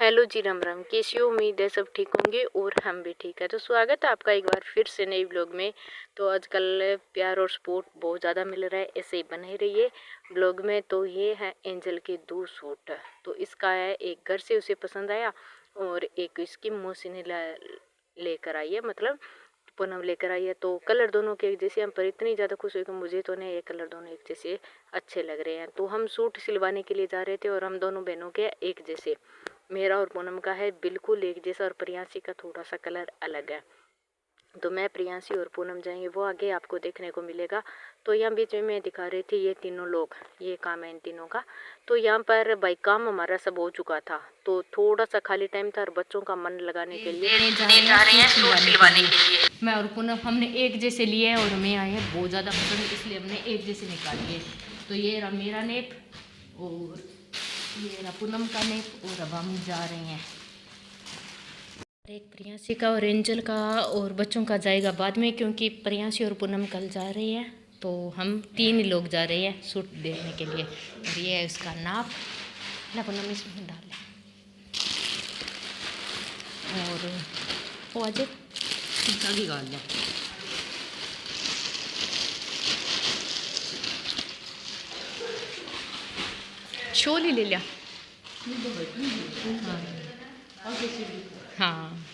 Hello जी, राम राम। कैसी हो? उम्मीद है सब ठीक होंगे और हम भी ठीक है। तो स्वागत है आपका एक बार फिर से नई ब्लॉग में। तो आजकल प्यार और सपोर्ट बहुत ज़्यादा मिल रहा है, ऐसे ही बने रहिए ब्लॉग में। तो ये है एंजल के 2 सूट। तो इसका है, एक घर से उसे पसंद आया और एक इसकी मौसी ने लेकर आई है, मतलब पूनम लेकर आई है। तो कलर दोनों के एक जैसे, हम पर इतनी ज़्यादा खुश हुई कि मुझे तो नहीं, ये कलर दोनों एक जैसे अच्छे लग रहे हैं। तो हम सूट सिलवाने के लिए जा रहे थे और हम दोनों बहनों के एक जैसे, मेरा और पूनम का है बिल्कुल एक जैसा और प्रियांशी का थोड़ा सा कलर अलग है। तो मैं, प्रियांशी और पूनम जाएंगे, वो आगे आपको देखने को मिलेगा। तो यहाँ बीच में मैं दिखा रही थी ये तीनों लोग, ये काम है इन तीनों का। तो यहाँ पर भाई काम हमारा सब हो चुका था, तो थोड़ा सा खाली टाइम था और बच्चों का मन लगाने के लिए जा रहे हैं सूट सिलवाने के लिए। मैं और पूनम हमने एक जैसे लिए हैं और हमें आए हैं बहुत ज़्यादा पसंद, इसलिए हमने एक जैसे निकाली है। तो ये रहा मेरा नेप और ये रहा पूनम का नेप, और अब हम जा रहे हैं। एक प्रियांशी का और एंजल का और बच्चों का जाएगा बाद में, क्योंकि प्रियांशी और पूनम कल जा रही है। तो हम 3 ही लोग जा रहे हैं सूट देखने के लिए। और ये है उसका नाप, ना पूनम इसमें डाल लें। और वो अजय आगे गाल लें। शोल ही ले लिया। हाँ।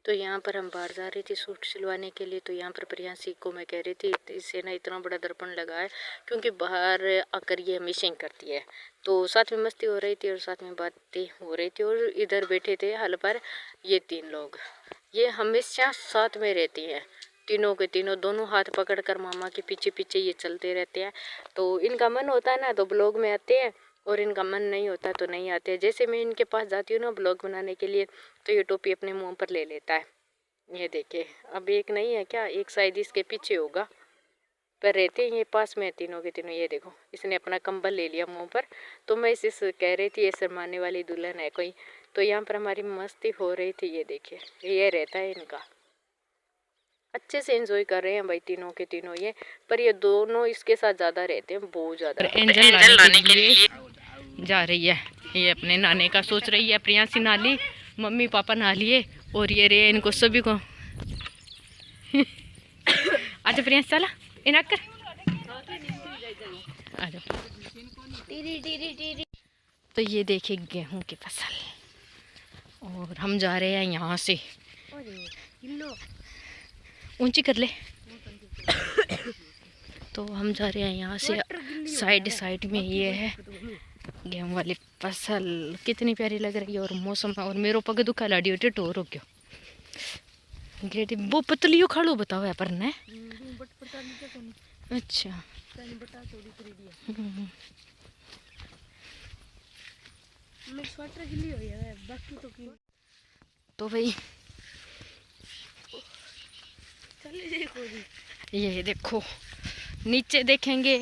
तो यहाँ पर हम बाहर जा रही थी सूट सिलवाने के लिए। तो यहाँ पर प्रियांशी को मैं कह रही थी इसे ना इतना बड़ा दर्पण लगा है, क्योंकि बाहर आकर ये मिसिंग करती है। तो साथ में मस्ती हो रही थी और साथ में बातें हो रही थी। और इधर बैठे थे हल पर ये 3 लोग, ये हमेशा साथ में रहती हैं, तीनों के तीनों दोनों हाथ पकड़कर मामा के पीछे पीछे ये चलते रहते हैं। तो इनका मन होता है ना तो ब्लॉग में आते हैं, और इनका मन नहीं होता तो नहीं आते। जैसे मैं इनके पास जाती हूँ ना ब्लॉग बनाने के लिए, तो ये टोपी अपने मुंह पर ले लेता है। ये देखिए, अब एक नहीं है क्या, एक शायद इसके पीछे होगा, पर रहते हैं ये पास में तीनों के तीनों। ये देखो, इसने अपना कंबल ले लिया मुंह पर। तो मैं इसे कह रही थी ये शर्माने वाली दुल्हन है कोई। तो यहाँ पर हमारी मस्ती हो रही थी। ये देखिए, ये रहता है इनका, अच्छे से एंजॉय कर रहे हैं भाई तीनों के तीनों ये। पर ये दोनों इसके साथ ज़्यादा रहते हैं, बहुत ज़्यादा। एंजल लाने के लिए जा रही है, ये अपने नाने का सोच रही है। प्रियांशी नाली, मम्मी पापा नहा लिए और ये रे इनको सभी को आजा प्रियांशी चला इन कर आजा। तो ये देखिए गेहूं की फसल, और हम जा रहे हैं यहाँ से। ऊंची कर ले। तो हम जा रहे हैं यहाँ से, साइड साइड में ये है गेहूं वाली फसल। कितनी प्यारी लग रही है, और मौसम। और मेरो पग दुखा लाड़ी होती टोर हो गयो ग्रेटी वो पतलियो खाड़ो बताओ है पर ने। अच्छा तो भाई ये देखो, नीचे देखेंगे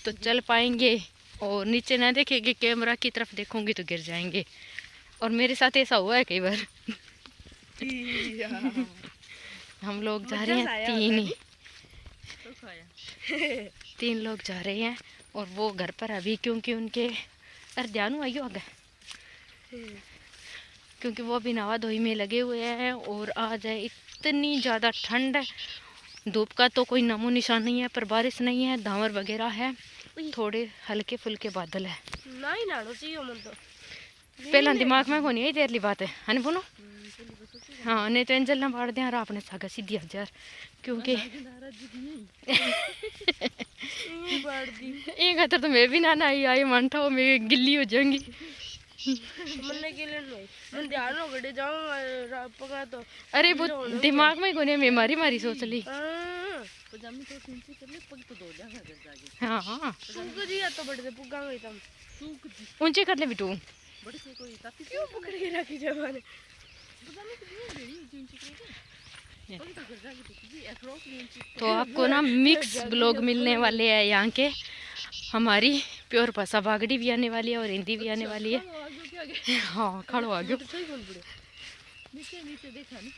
तो चल पाएंगे, और नीचे ना देखेंगे कैमरा की तरफ देखूंगी तो गिर जाएंगे। और मेरे साथ ऐसा हुआ है कई बार। हम लोग जा रहे हैं तीन लोग जा रहे हैं, और वो घर पर अभी, क्योंकि उनके अरे ध्यान आइयो आगे, क्योंकि वो अभी नहा धोई में लगे हुए हैं। और आज है इतनी ज़्यादा ठंड है, धूप का तो कोई नामो निशान नहीं है, पर बारिश नहीं है, धावर वगैरह है, थोड़े हल्के फुल्के बादल है। पहला दिमाग में कोनी आई देरली बात है ना बोलो। हाँ, नहीं तो एंजल ना बाढ़ दिया आपने सागा सीधी हजार, क्योंकि एक खातर तो मैं भी ना आई मानता हूँ, मैं गिल्ली हो जाऊंगी। अरे वो दिमाग में कोने में मारी मारी सोच ली। हाँ ऊंचे कर ले बिटू। तो आपको ना मिक्स ब्लॉग मिलने वाले हैं यहाँ के। हमारी प्योर भाषा बागड़ी भी आने वाली है और हिंदी भी आने वाली है। हाँ खड़ो आ गयो।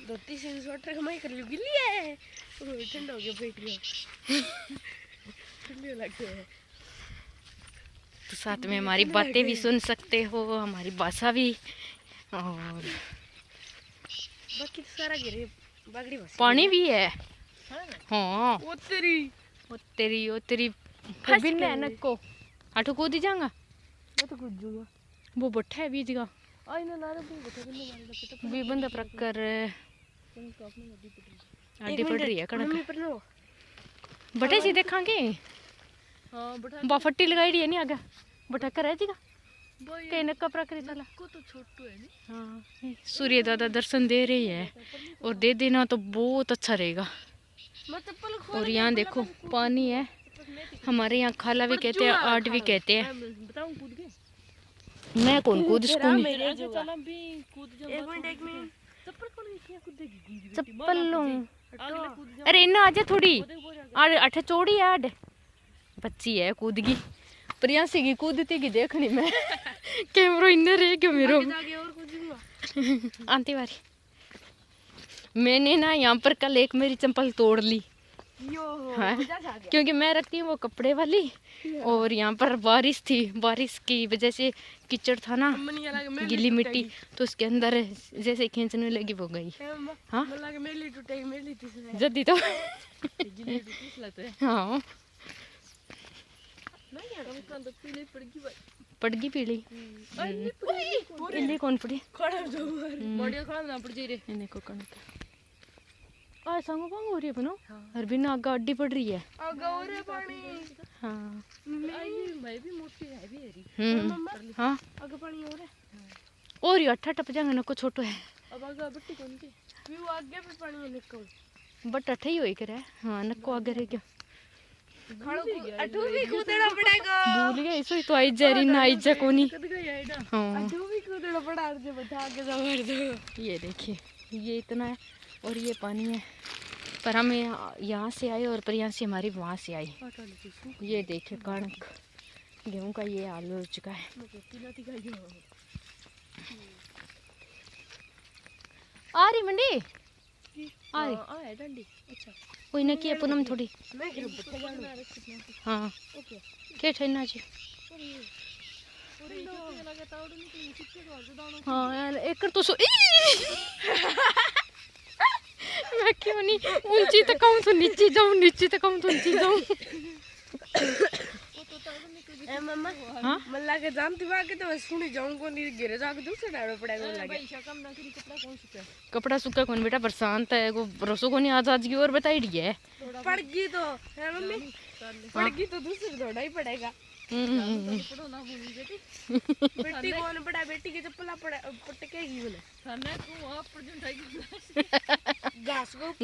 धोती से स्वेटर कमाई कर ली, गिल्ली है, ठंडा हो गया, बैठ गया, ठंडी लग गया है। तो साथ में हमारी बातें भी सुन सकते हो, हमारी भाषा भी। और बाकी तो सारा गिरे बागड़ी पानी भी है। हाँ ओ तेरी बिन ऐनक को आठो कूद जाऊंगा। मैं तो कूद जाऊंगा। वो बट्ठा है बीज का आई ना नारे भी बता बिन मारे पता भी बंदा प्रकर आडी पड़ रही है कणक बटे सी देखांगे। हां बटा बा फट्टी लगाई दी है नहीं आगे बटा कर है जीगा कहीं नक्का प्रकृति वाला को तो छोटू है नहीं। हाँ सूर्य दादा दर्शन दे रही है और दे देना तो बहुत अच्छा रहेगा। मैं चप्पल खोल और यहाँ देखो पानी है। हमारे यहाँ खाला भी कहते हैं, आट भी कहते हैं। बताऊं कूद के मैं कौन कूद स्कूल चला भी कूद जा। एक मिनट चप्पल खोल के कूदेगी चप्पल लो। अरे इन्ना आजा थोड़ी आड़ अठे चौड़ी है आड़ बच्ची है कूदगी प्रियांशी की कूदती की देखनी मैं कैमरो इन्ने रह गयो मेरो आंती बारी। मैंने ना यहाँ पर कल एक मेरी चप्पल तोड़ ली हाँ क्योंकि मैं रखती हूँ वो कपड़े वाली और यहाँ पर बारिश थी, बारिश की वजह से कीचड़ था ना गीली मिट्टी तो उसके अंदर जैसे खींचने लगी वो गई। हाँ जल्दी तो हाँ पड़गी पीली इन्हें कौन पड़ी इन्हें को कणक आ संगो पांग हो रही है बनो हर बिना आगा अड्डी पड़ रही है पानी। हाँ मैं भी मोटी है भी हरी हाँ आगे पानी हो रहा है और ये अट्ठा टप जाएंगे नको छोटो है अब आगे बट्टी कौन की भी वो आगे पे पानी है निकल बट अट्ठा ही होई करे हाँ नको आगे रह गया अठू भी कूदना पड़ेगा भूल गया इसो तो आई जरी ना आई जा कोनी हाँ अठू भी कूदना पड़ा जो बता आगे जा मार दो। ये देखिए ये इतना है और ये पानी है पर हम यहाँ से आए और प्रियांशी हमारी वहाँ से आई। ये देखिए कणक गेहूं का ये हाल हो चुका है। आ रही मंडी आ रही अच्छा कोई ना किया पूनम थोड़ी हाँ क्या ठहरना जी हाँ यार एक तो मैं क्यों नहीं ऊंची तक कहूँ तो नीचे जाऊँ नीचे तक कहूँ तो ऊंची जाऊँ। मम्मा हाँ मल्ला के जानती बात के तो मैं सुनी जाऊंगा नहीं गिरे जाके दूसरे डालो पड़ेगा लगे कपड़ा सूखा कौन बेटा बरसात है को भरोसा को नहीं आज की और बताई दी है पड़गी तो है मम्मी पड़गी तो दूसरे धोड़ा ही पड़ेगा। बेटी कौन पड़ा बेटी की चप्पल पटकेगी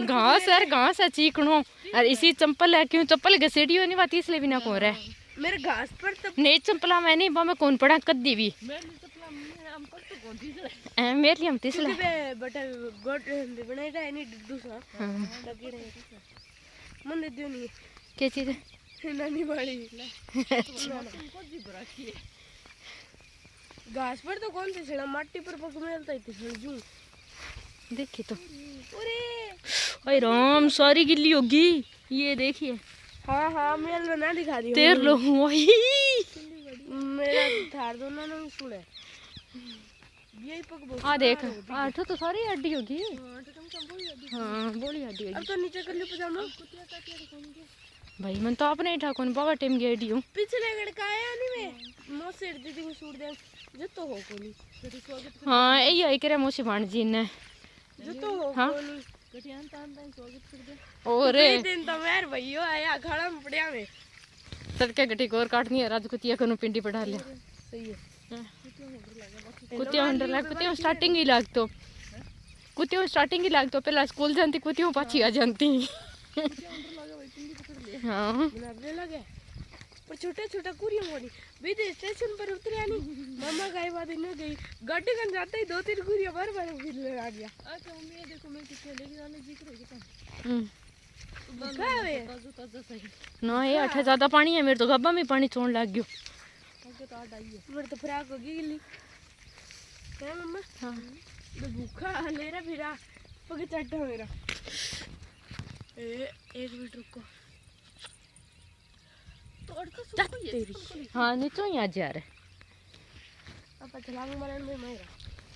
घास यार घास है चीकणो और इसी चंपल है क्यों चप्पल घसेड़ी होनी बात इसलिए भी ना कौन रहा है मेरे घास पर तो नहीं चंपला मैं नहीं मैं कौन पड़ा कद्दी भी मेरे लिए हम तीसले बटा गोट बनाई रहा है नहीं दूसरा लगी रहे मन दियो नहीं क्या चीज है नानी वाली घास पर तो कौन सी छड़ा माटी पर पक मिलता है जू देखिए तो अरे राम सारी गिल्ली होगी ये देखिए। हाँ हाँ मेल बना दिखा दी तेर लो वही मेरा थार दोनों ने सुने यही पक आ देख आठ तो सारी हड्डी होगी हाँ बोली हड्डी होगी। अब तो नीचे कर लो पजामा भाई मन तो आपने ही ठाकुर बाबा टाइम गई हड्डी हूँ पिछले गड़का आया नहीं मैं मो सिर दीदी को सूट दे जो तो हो कोनी हाँ यही आई करे मोसी भांजी ने जो तो हो कोनी कटियान तान तान स्वागत कर दे और दिन तो मेर भईयो आया खड़ा में पड़िया में तड़के गटी और काटनी है राज कुतिया कनु पिंडी पढ़ा ले सही है कुतिया हंडर लाग कुतिया स्टार्टिंग ही लाग तो कुतिया स्टार्टिंग ही लाग तो पहला स्कूल जानती कुतिया पाछी आ जानती हाँ लगे पर छोटा छोटा कुरिया होनी बीते स्टेशन पर उतरे नहीं मामा गए बाद न गई गाड़ी कन जाते ही 2-3 कुरिया बार बार फिर आ गया। अच्छा मम्मी ये देखो मैं कितने लेके जाने जिक्र है कितना ना ये अठे ज्यादा पानी है मेरे तो गब्बा में पानी छोड़ लग गयो आगे तो आ डाई है मेरे तो फ्राक होगी गिल्ली है मम्मा। हां तो भूखा ले रहा फिरा पग चट्टा मेरा एक मिनट रुको हाँ नहीं तो यहाँ जा रहे।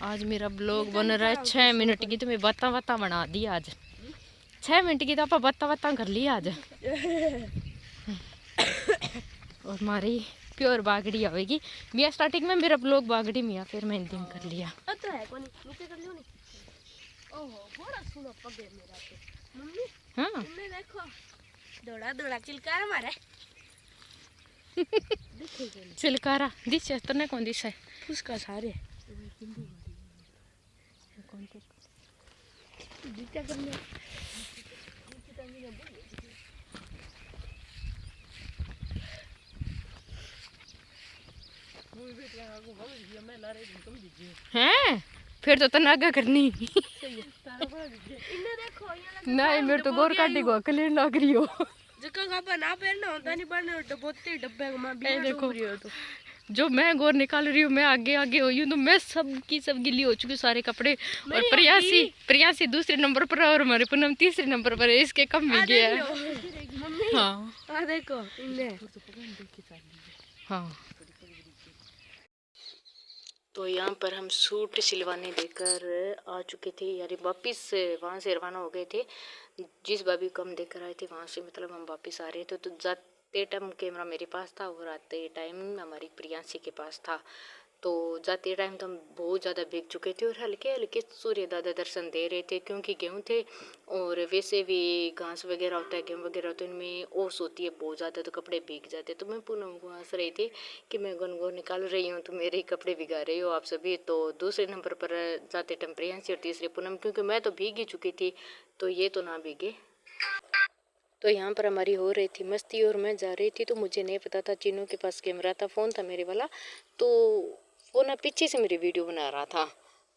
आज मेरा ब्लॉग बन रहा है 6 मिनट की, तो मैं बत्ता बना दी आज। 6 मिनट की तो आप बत्ता कर ली आज। और हमारी प्योर बागड़ी आवेगी। मैं स्टार्टिंग में मेरा ब्लॉग बागड़ी में फिर मैं हिंदी में कर लिया। हाँ दौड़ा चिलकार मारे चिलकारा दिशा तो नहीं कौन दिशा है उसका सारे हैं फिर तो तनागा करनी नहीं मेरे तो गोर काटी को अकले लग रही हो ना पहनना होता नहीं बने डब्बे में देखो जो मैं गोर निकाल रही हूँ, मैं आगे आगे हुई हूँ, तो मैं सबकी सब गिली हो चुकी सारे कपड़े। और प्रियासी दूसरे नंबर पर और हमारे पूनम तीसरे नंबर पर है, इसके कम भी गया है। हाँ देखो हाँ। तो यहाँ पर हम सूट सिलवाने देकर आ चुके थे, यानी वापस वहाँ से रवाना हो गए थे। जिस भाभी को हम देकर आए थे वहाँ से मतलब हम वापस आ रहे थे। तो जाते टाइम कैमरा मेरे पास था और आते टाइम हमारी प्रियांशी के पास था। तो जाते टाइम तो हम बहुत ज़्यादा भीग चुके थे और हल्के हल्के सूर्य दादा दर्शन दे रहे थे, क्योंकि गेहूँ थे और वैसे भी घास वगैरह होता है, गेहूँ वगैरह होता है, इनमें ओस होती है बहुत ज़्यादा, तो कपड़े भीग जाते। तो मैं पूनम को हंस रही थी कि मैं गुनगुन निकाल रही हूँ तो मेरे ही कपड़े भिगा रही हो आप सभी। तो दूसरे नंबर पर जाते टाइम प्रियांशी और तीसरे पूनम, क्योंकि मैं तो भीग ही चुकी थी तो ये तो ना भीगे। तो यहाँ पर हमारी हो रही थी मस्ती और मैं जा रही थी। तो मुझे नहीं पता था, चीनू के पास कैमरा था, फ़ोन था मेरे वाला, तो वो ना पीछे से मेरी वीडियो बना रहा था।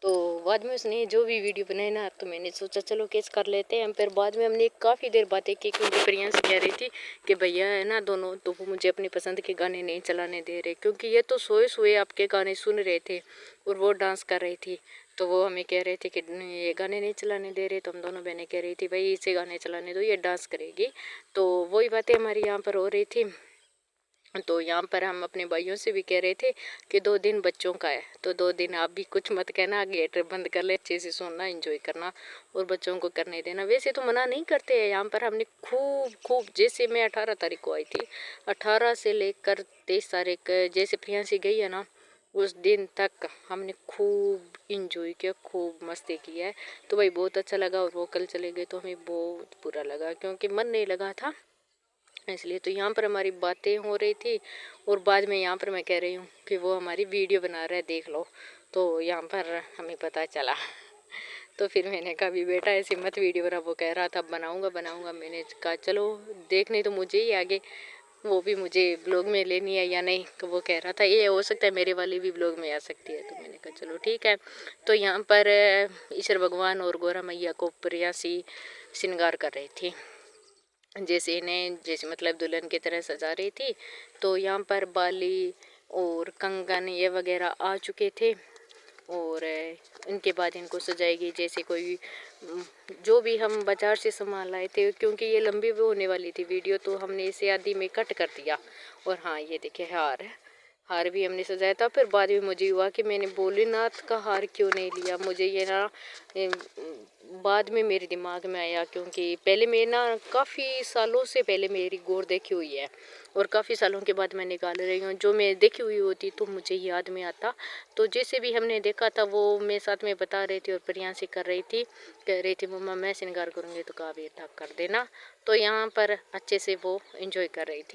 तो बाद में उसने जो भी वीडियो बनाई ना, तो मैंने सोचा चलो केस कर लेते हैं। फिर बाद में हमने काफ़ी देर बातें की, क्योंकि प्रियांश कह रही थी कि भैया है ना दोनों, तो वो मुझे अपनी पसंद के गाने नहीं चलाने दे रहे, क्योंकि ये तो सोए सोए आपके गाने सुन रहे थे और वो डांस कर रही थी। तो वो हमें कह रहे थे कि ये गाने नहीं चलाने दे रहे। तो हम दोनों बहनें कह रही थी भाई इसे गाने चलाने दो, ये डांस करेगी। तो वही बातें हमारी यहाँ पर हो रही थी। तो यहाँ पर हम अपने भाइयों से भी कह रहे थे कि 2 दिन बच्चों का है, तो 2 दिन आप भी कुछ मत कहना, गेट बंद कर ले, अच्छे से सोना, एंजॉय करना और बच्चों को करने देना। वैसे तो मना नहीं करते हैं यहाँ पर। हमने खूब जैसे मैं 18 तारीख को आई थी, 18 से लेकर 23 तारीख जैसे प्रियांशी गई है ना, उस दिन तक हमने खूब इंजॉय किया, खूब मस्ती किया है। तो भाई बहुत अच्छा लगा। और वो कल चले गए तो हमें बहुत बुरा लगा, क्योंकि मन नहीं लगा था इसलिए। तो यहाँ पर हमारी बातें हो रही थी और बाद में यहाँ पर मैं कह रही हूँ कि वो हमारी वीडियो बना रहा है, देख लो। तो यहाँ पर हमें पता चला। तो फिर मैंने कहा भी बेटा ऐसी मत वीडियो बना। वो कह रहा था बनाऊंगा। मैंने कहा चलो देखने तो मुझे ही आगे, वो भी मुझे ब्लॉग में लेनी है या नहीं। तो वो कह रहा था ये हो सकता है मेरे वाली भी ब्लॉग में आ सकती है। तो मैंने कहा चलो ठीक है। तो यहाँ पर ईश्वर भगवान और गौरा मैया को प्रियांशी श्रृंगार कर रही थी, जैसे इन्हें जैसे मतलब दुल्हन की तरह सजा रही थी। तो यहाँ पर बाली और कंगन ये वगैरह आ चुके थे और इनके बाद इनको सजाएगी जैसे कोई जो भी हम बाज़ार से सामान लाए थे, क्योंकि ये लंबी भी होने वाली थी वीडियो, तो हमने इसे आधी में कट कर दिया। और हाँ ये देखिए हार भी हमने सजाया था। फिर बाद में मुझे हुआ कि मैंने भोलेनाथ का हार क्यों नहीं लिया। मुझे ये ना बाद में मेरे दिमाग में आया, क्योंकि पहले मैं ना काफ़ी सालों से पहले मेरी गौर देखी हुई है और काफ़ी सालों के बाद मैं निकाल रही हूँ। जो मैं देखी हुई होती तो मुझे याद में आता। तो जैसे भी हमने देखा था वो मैं साथ में बता रही थी और प्रियांशी कर रही थी, कह रही थी मम्मा मैं श्रृंगार करूँगी, तो कहा बेटा कर देना। तो यहाँ पर अच्छे से वो एंजॉय कर रही थी।